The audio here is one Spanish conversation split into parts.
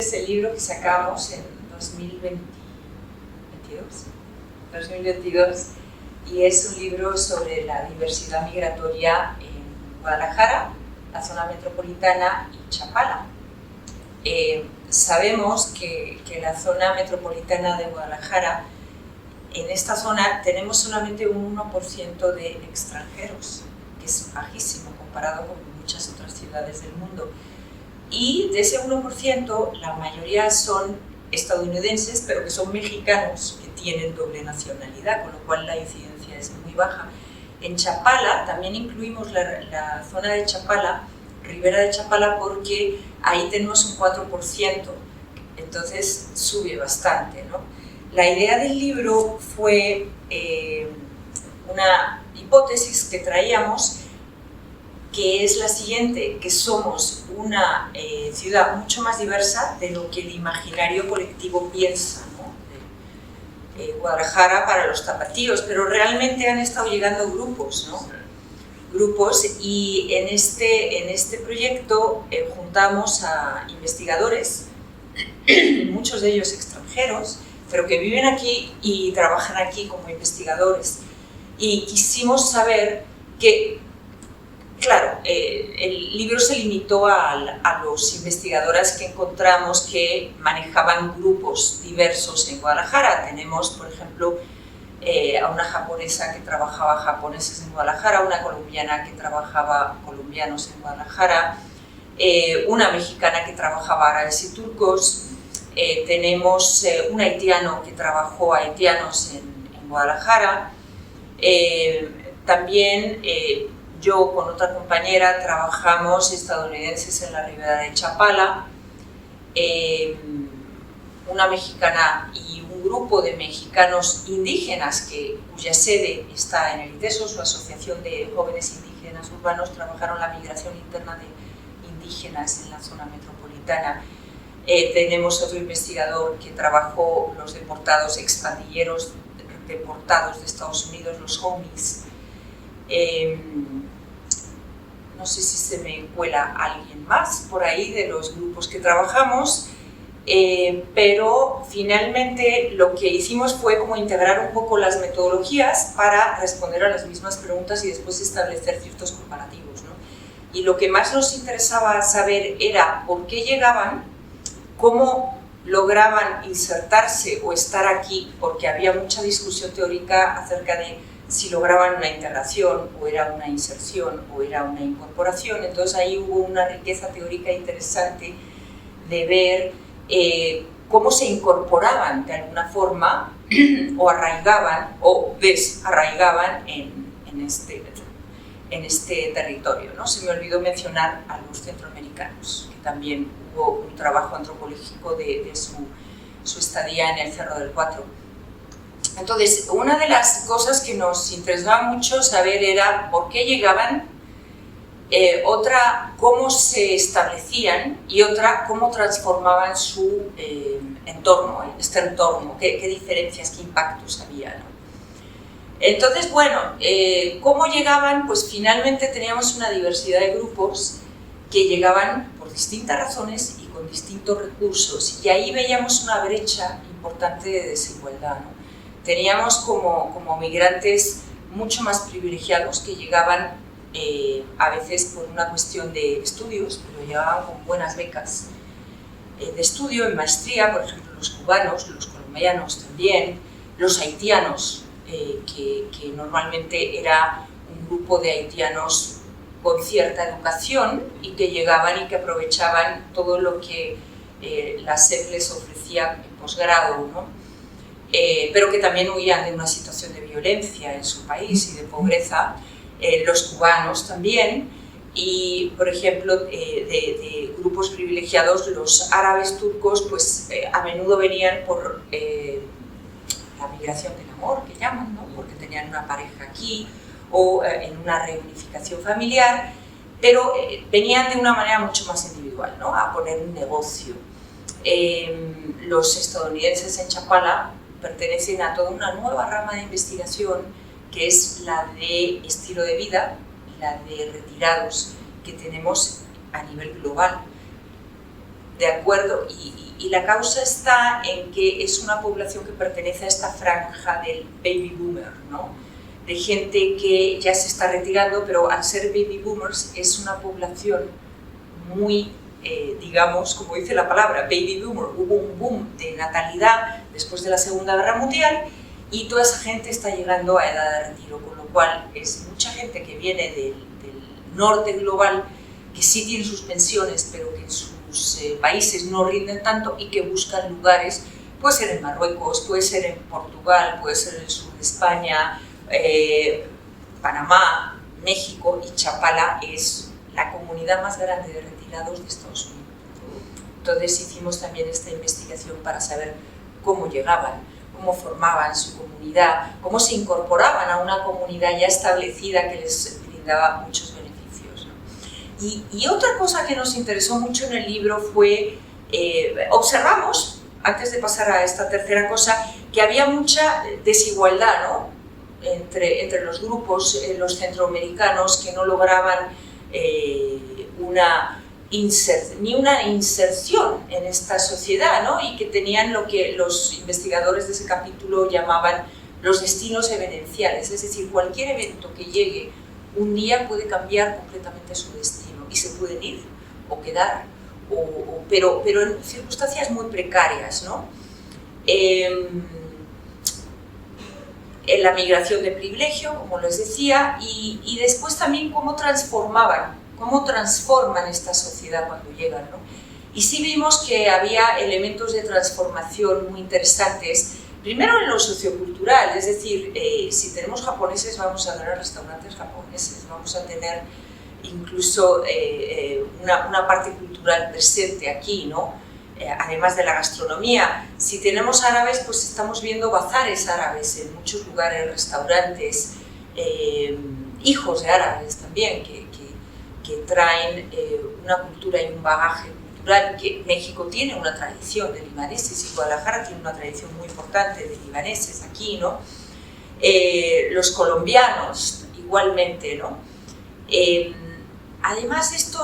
Es el libro que sacamos en 2022 y es un libro sobre la diversidad migratoria en Guadalajara, la zona metropolitana y Chapala. Sabemos que la zona metropolitana de Guadalajara, en esta zona tenemos solamente un 1% de extranjeros, que es bajísimo comparado con muchas otras ciudades del mundo. Y de ese 1%, la mayoría son estadounidenses, pero que son mexicanos, que tienen doble nacionalidad, con lo cual la incidencia es muy baja. En Chapala, también incluimos la zona de Chapala, Ribera de Chapala, porque ahí tenemos un 4%, entonces sube bastante, ¿no? La idea del libro fue una hipótesis que traíamos, que es la siguiente, que somos una ciudad mucho más diversa de lo que el imaginario colectivo piensa, ¿no? Guadalajara para los tapatíos, pero realmente han estado llegando grupos, ¿no? Grupos, y en este proyecto juntamos a investigadores, muchos de ellos extranjeros, pero que viven aquí y trabajan aquí como investigadores. Y quisimos saber que, claro, el libro se limitó a los investigadores que encontramos que manejaban grupos diversos en Guadalajara. Tenemos, por ejemplo, a una japonesa que trabajaba japoneses en Guadalajara, una colombiana que trabajaba colombianos en Guadalajara, una mexicana que trabajaba árabes y turcos, tenemos un haitiano que trabajó haitianos en Guadalajara, también yo con otra compañera trabajamos estadounidenses en la Ribera de Chapala, una mexicana y un grupo de mexicanos indígenas cuya sede está en el ITESO, su Asociación de Jóvenes Indígenas Urbanos, trabajaron la migración interna de indígenas en la zona metropolitana. Tenemos otro investigador que trabajó los deportados, expandilleros deportados de Estados Unidos, los homies. No sé si se me cuela alguien más por ahí de los grupos que trabajamos, pero finalmente lo que hicimos fue como integrar un poco las metodologías para responder a las mismas preguntas y después establecer ciertos comparativos, ¿no? Y lo que más nos interesaba saber era por qué llegaban, cómo lograban insertarse o estar aquí, porque había mucha discusión teórica acerca de si lograban una integración o era una inserción o era una incorporación. Entonces ahí hubo una riqueza teórica interesante de ver cómo se incorporaban de alguna forma o arraigaban o desarraigaban en este territorio, ¿no? Se me olvidó mencionar a los centroamericanos, que también hubo un trabajo antropológico de su estadía en el Cerro del Cuatro. Entonces, una de las cosas que nos interesaba mucho saber era por qué llegaban, otra, cómo se establecían y otra, cómo transformaban su entorno, este entorno, qué diferencias, qué impactos había, ¿no? Entonces, bueno, ¿cómo llegaban? Pues finalmente teníamos una diversidad de grupos que llegaban por distintas razones y con distintos recursos, y ahí veíamos una brecha importante de desigualdad, ¿no? Teníamos como migrantes mucho más privilegiados que llegaban a veces por una cuestión de estudios, pero llegaban con buenas becas de estudio, en maestría, por ejemplo los cubanos, los colombianos también, los haitianos, que normalmente era un grupo de haitianos con cierta educación y que llegaban y que aprovechaban todo lo que la SEP les ofrecía en posgrado, ¿no? Pero que también huían de una situación de violencia en su país y de pobreza, los cubanos también, y por ejemplo de grupos privilegiados, los árabes turcos, pues a menudo venían por la migración del amor, que llaman, ¿no? Porque tenían una pareja aquí o en una reunificación familiar, pero venían de una manera mucho más individual, ¿no? A poner un negocio. Los estadounidenses en Chapala pertenecen a toda una nueva rama de investigación, que es la de estilo de vida, la de retirados, que tenemos a nivel global. de acuerdo, y la causa está en que es una población que pertenece a esta franja del baby boomer, ¿no? De gente que ya se está retirando, pero al ser baby boomers es una población muy, digamos, como dice la palabra, baby boomer, hubo un boom de natalidad después de la Segunda Guerra Mundial y toda esa gente está llegando a edad de retiro, con lo cual es mucha gente que viene del norte global, que sí tiene sus pensiones, pero que en sus países no rinden tanto y que buscan lugares, puede ser en Marruecos, puede ser en Portugal, puede ser en el sur de España, Panamá, México, y Chapala es la comunidad más grande de retirados de Estados Unidos. Entonces hicimos también esta investigación para saber cómo llegaban, cómo formaban su comunidad, cómo se incorporaban a una comunidad ya establecida que les brindaba muchos beneficios, ¿no? Y otra cosa que nos interesó mucho en el libro fue, observamos, antes de pasar a esta tercera cosa, que había mucha desigualdad, ¿no? entre los grupos, los centroamericanos, que no lograban ni una inserción en esta sociedad, ¿no? Y que tenían lo que los investigadores de ese capítulo llamaban los destinos evidenciales, es decir, cualquier evento que llegue un día puede cambiar completamente su destino y se pueden ir o quedar, pero en circunstancias muy precarias, ¿no? En la migración de privilegio, como les decía, y después también cómo transforman esta sociedad cuando llegan, ¿no? Y sí vimos que había elementos de transformación muy interesantes, primero en lo sociocultural, es decir, si tenemos japoneses vamos a tener restaurantes japoneses, vamos a tener incluso una parte cultural presente aquí, ¿no? Además de la gastronomía. Si tenemos árabes, pues estamos viendo bazares árabes en muchos lugares, restaurantes, hijos de árabes también, que traen una cultura y un bagaje cultural, que México tiene una tradición de libaneses y Guadalajara tiene una tradición muy importante de libaneses aquí, ¿no? Los colombianos igualmente, ¿no? Además de esto,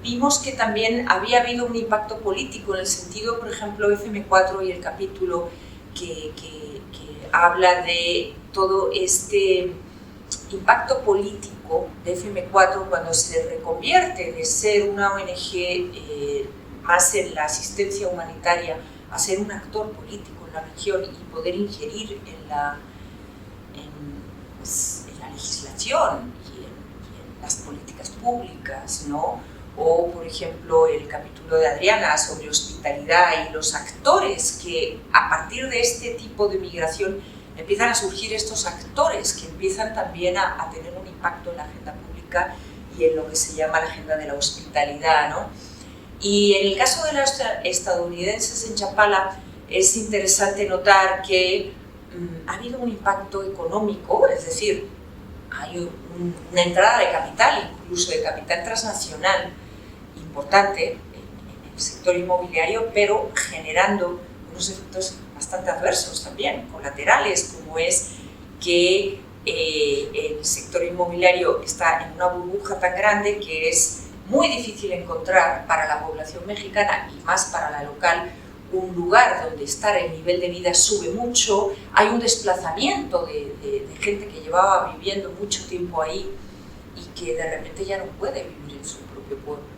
vimos que también había habido un impacto político en el sentido, por ejemplo, FM4 y el capítulo que habla de todo este impacto político de FM4 cuando se reconvierte de ser una ONG más en la asistencia humanitaria a ser un actor político en la región y poder ingerir en la legislación y en las políticas públicas, ¿no? O, por ejemplo, el capítulo de Adriana sobre hospitalidad y los actores que, a partir de este tipo de migración, empiezan a surgir estos actores que empiezan también a tener un impacto en la agenda pública y en lo que se llama la agenda de la hospitalidad, ¿no? Y en el caso de los estadounidenses en Chapala, es interesante notar que ha habido un impacto económico, es decir, hay una entrada de capital, incluso de capital transnacional importante en el sector inmobiliario, pero generando unos efectos bastante adversos también, colaterales, como es que el sector inmobiliario está en una burbuja tan grande que es muy difícil encontrar para la población mexicana y más para la local un lugar donde estar, el nivel de vida sube mucho, hay un desplazamiento de gente que llevaba viviendo mucho tiempo ahí y que de repente ya no puede vivir en su propio pueblo.